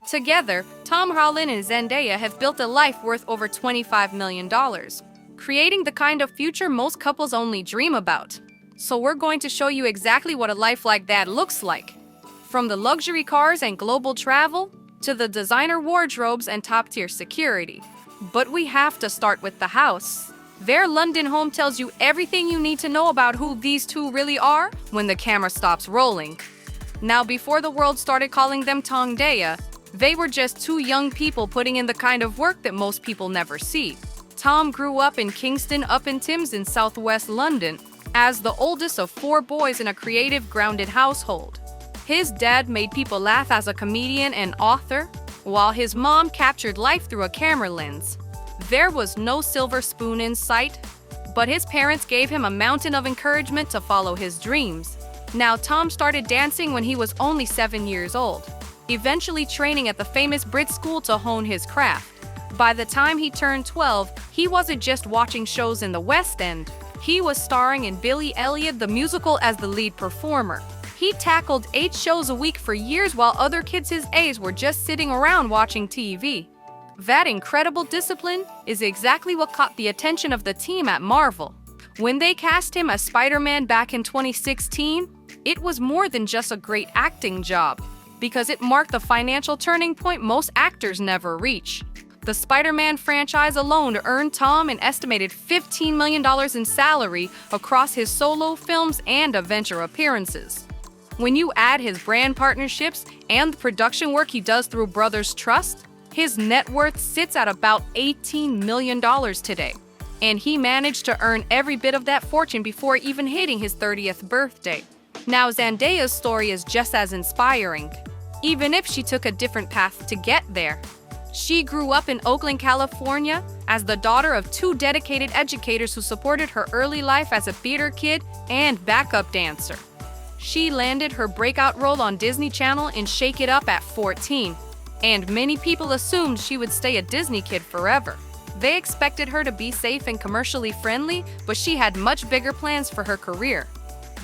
Together, Holland and Zendaya have built a life worth over $25 million, creating the kind of future most couples only dream about. So we're going to show you exactly what a life like that looks like. From the luxury cars and global travel, to the designer wardrobes and top-tier security. But we have to start with the house. Their London home tells you everything you need to know about who these two really are when the camera stops rolling. Now, before the world started calling them Tomdaya, they were just two young people putting in the kind of work that most people never see. Tom grew up in Kingston upon Thames in southwest London as the oldest of 4 boys in a creative, grounded household. His dad made people laugh as a comedian and author, while his mom captured life through a camera lens. There was no silver spoon in sight, but his parents gave him a mountain of encouragement to follow his dreams. Now, Tom started dancing when he was only 7 years old, eventually training at the famous Brit school to hone his craft. By the time he turned 12, he wasn't just watching shows in the West End. He was starring in Billy Elliot the musical as the lead performer. He tackled 8 shows a week for years while other kids his age were just sitting around watching TV. That incredible discipline is exactly what caught the attention of the team at Marvel. When they cast him as Spider-Man back in 2016, it was more than just a great acting job, because it marked the financial turning point most actors never reach. The Spider-Man franchise alone earned Tom an estimated $15 million in salary across his solo films and adventure appearances. When you add his brand partnerships and the production work he does through Brothers Trust, his net worth sits at about $18 million today. And he managed to earn every bit of that fortune before even hitting his 30th birthday. Now, Zendaya's story is just as inspiring, even if she took a different path to get there. She grew up in Oakland, California, as the daughter of 2 dedicated educators who supported her early life as a theater kid and backup dancer. She landed her breakout role on Disney Channel in Shake It Up at 14, and many people assumed she would stay a Disney kid forever. They expected her to be safe and commercially friendly, but she had much bigger plans for her career.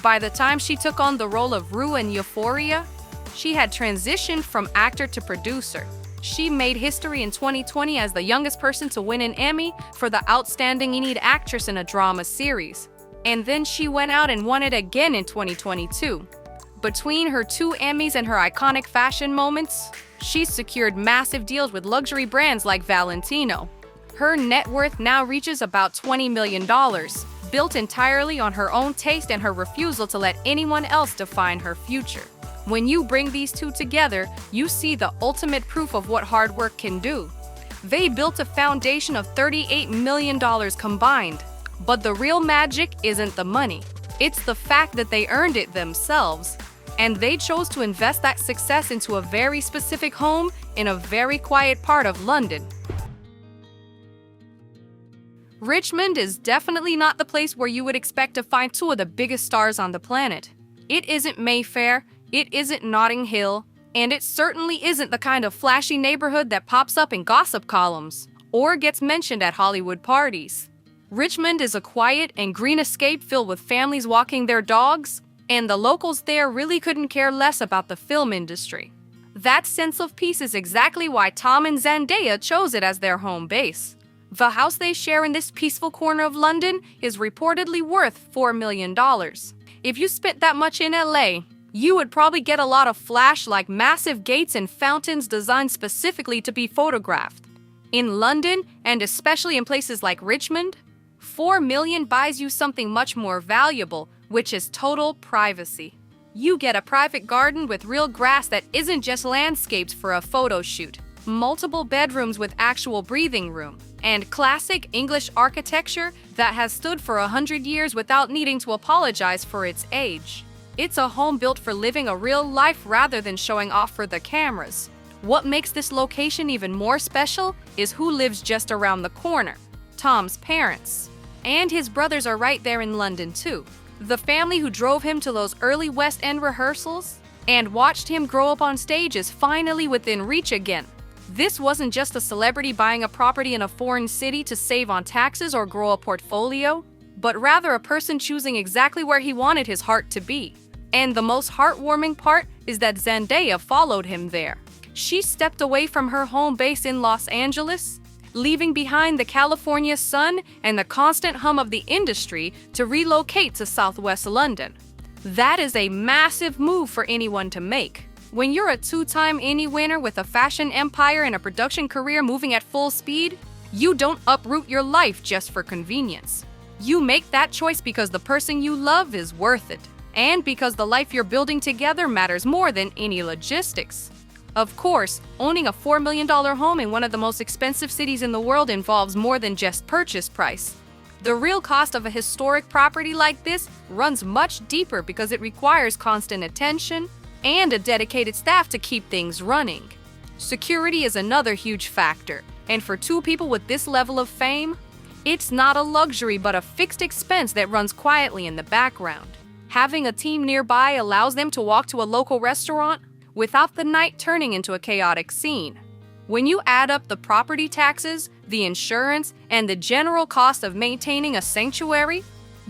By the time she took on the role of Rue in Euphoria, she had transitioned from actor to producer. She made history in 2020 as the youngest person to win an Emmy for the Outstanding Lead Actress in a Drama Series. And then she went out and won it again in 2022. Between her 2 Emmys and her iconic fashion moments, she secured massive deals with luxury brands like Valentino. Her net worth now reaches about $20 million, built entirely on her own taste and her refusal to let anyone else define her future. When you bring these two together, you see the ultimate proof of what hard work can do. They built a foundation of $38 million combined. But the real magic isn't the money. It's the fact that they earned it themselves. And they chose to invest that success into a very specific home in a very quiet part of London. Richmond is definitely not the place where you would expect to find 2 of the biggest stars on the planet. It isn't Mayfair, it isn't Notting Hill, and it certainly isn't the kind of flashy neighborhood that pops up in gossip columns or gets mentioned at Hollywood parties. Richmond is a quiet and green escape filled with families walking their dogs, and the locals there really couldn't care less about the film industry. That sense of peace is exactly why Tom and Zendaya chose it as their home base. The house they share in this peaceful corner of London is reportedly worth $4 million. If you spent that much in LA, you would probably get a lot of flash like massive gates and fountains designed specifically to be photographed. In London, and especially in places like Richmond, $4 million buys you something much more valuable, which is total privacy. You get a private garden with real grass that isn't just landscapes for a photo shoot, multiple bedrooms with actual breathing room, and classic English architecture that has stood for 100 years without needing to apologize for its age. It's a home built for living a real life rather than showing off for the cameras. What makes this location even more special is who lives just around the corner. Tom's parents. And his brothers are right there in London too. The family who drove him to those early West End rehearsals and watched him grow up on stage is finally within reach again. This wasn't just a celebrity buying a property in a foreign city to save on taxes or grow a portfolio, but rather a person choosing exactly where he wanted his heart to be. And the most heartwarming part is that Zendaya followed him there. She stepped away from her home base in Los Angeles, leaving behind the California sun and the constant hum of the industry to relocate to Southwest London. That is a massive move for anyone to make. When you're a two-time Emmy winner with a fashion empire and a production career moving at full speed, you don't uproot your life just for convenience. You make that choice because the person you love is worth it, and because the life you're building together matters more than any logistics. Of course, owning a $4 million home in one of the most expensive cities in the world involves more than just purchase price. The real cost of a historic property like this runs much deeper because it requires constant attention and a dedicated staff to keep things running. Security is another huge factor, and for two people with this level of fame, it's not a luxury but a fixed expense that runs quietly in the background. Having a team nearby allows them to walk to a local restaurant without the night turning into a chaotic scene. When you add up the property taxes, the insurance, and the general cost of maintaining a sanctuary,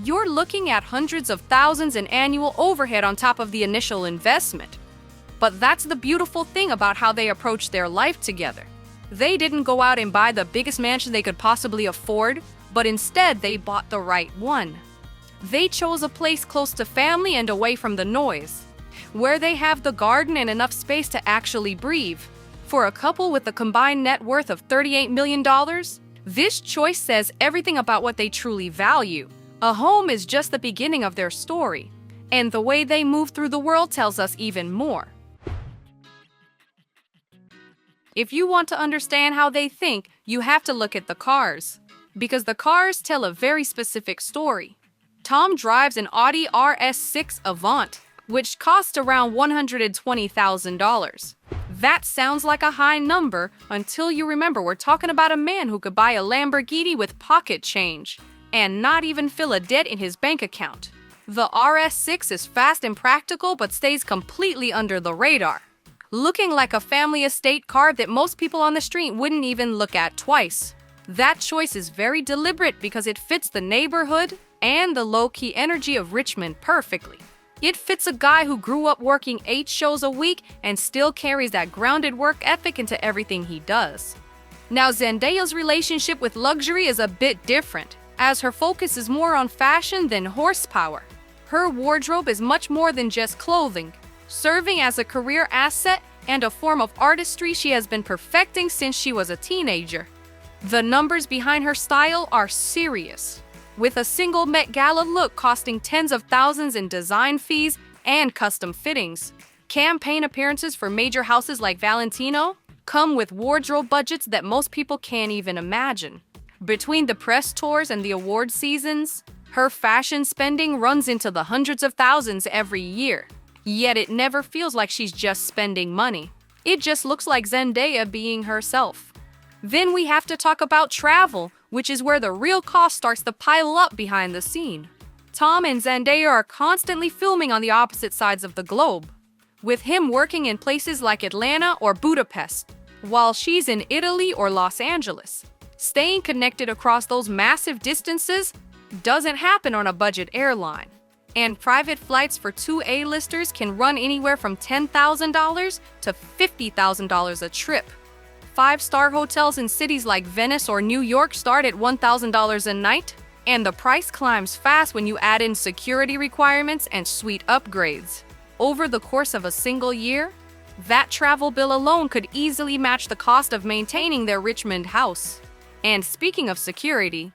you're looking at hundreds of thousands in annual overhead on top of the initial investment. But that's the beautiful thing about how they approach their life together. They didn't go out and buy the biggest mansion they could possibly afford, but instead they bought the right one. They chose a place close to family and away from the noise, where they have the garden and enough space to actually breathe. For a couple with a combined net worth of $38 million, this choice says everything about what they truly value. A home is just the beginning of their story, and the way they move through the world tells us even more. If you want to understand how they think, you have to look at the cars, because the cars tell a very specific story. Tom drives an Audi RS6 Avant, which cost around $120,000. That sounds like a high number until you remember we're talking about a man who could buy a Lamborghini with pocket change and not even fill a debt in his bank account. The RS6 is fast and practical but stays completely under the radar, looking like a family estate car that most people on the street wouldn't even look at twice. That choice is very deliberate because it fits the neighborhood and the low-key energy of Richmond perfectly. It fits a guy who grew up working 8 shows a week and still carries that grounded work ethic into everything he does. Now, Zendaya's relationship with luxury is a bit different, as her focus is more on fashion than horsepower. Her wardrobe is much more than just clothing, serving as a career asset and a form of artistry she has been perfecting since she was a teenager. The numbers behind her style are serious, with a single Met Gala look costing tens of thousands in design fees and custom fittings. Campaign appearances for major houses like Valentino come with wardrobe budgets that most people can't even imagine. Between the press tours and the award seasons, her fashion spending runs into the hundreds of thousands every year. Yet it never feels like she's just spending money. It just looks like Zendaya being herself. Then we have to talk about travel, which is where the real cost starts to pile up behind the scene. Tom and Zendaya are constantly filming on the opposite sides of the globe, with him working in places like Atlanta or Budapest, while she's in Italy or Los Angeles. Staying connected across those massive distances doesn't happen on a budget airline, and private flights for 2 A-listers can run anywhere from $10,000 to $50,000 a trip. 5-star hotels in cities like Venice or New York start at $1,000 a night, and the price climbs fast when you add in security requirements and suite upgrades. Over the course of a single year, that travel bill alone could easily match the cost of maintaining their Richmond house. And speaking of security,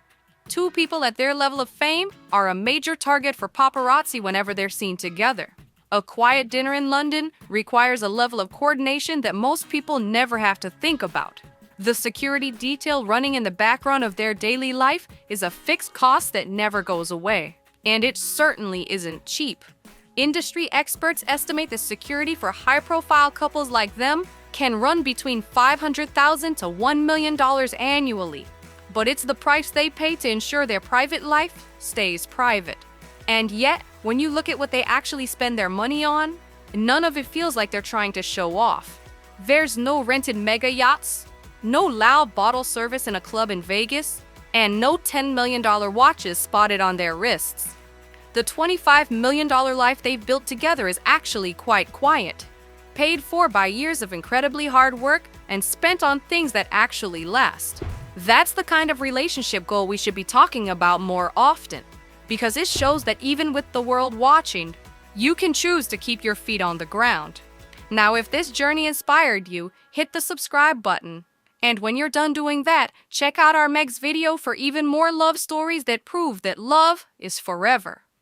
2 people at their level of fame are a major target for paparazzi whenever they're seen together. A quiet dinner in London requires a level of coordination that most people never have to think about. The security detail running in the background of their daily life is a fixed cost that never goes away. And it certainly isn't cheap. Industry experts estimate the security for high-profile couples like them can run between $500,000 to $1 million annually. But it's the price they pay to ensure their private life stays private. And yet, when you look at what they actually spend their money on, none of it feels like they're trying to show off. There's no rented mega yachts, no loud bottle service in a club in Vegas, and no $10 million watches spotted on their wrists. The $25 million life they've built together is actually quite quiet. paid for by years of incredibly hard work and spent on things that actually last. That's the kind of relationship goal we should be talking about more often, because it shows that even with the world watching, you can choose to keep your feet on the ground. Now, if this journey inspired you, hit the subscribe button. And when you're done doing that, check out our next video for even more love stories that prove that love is forever.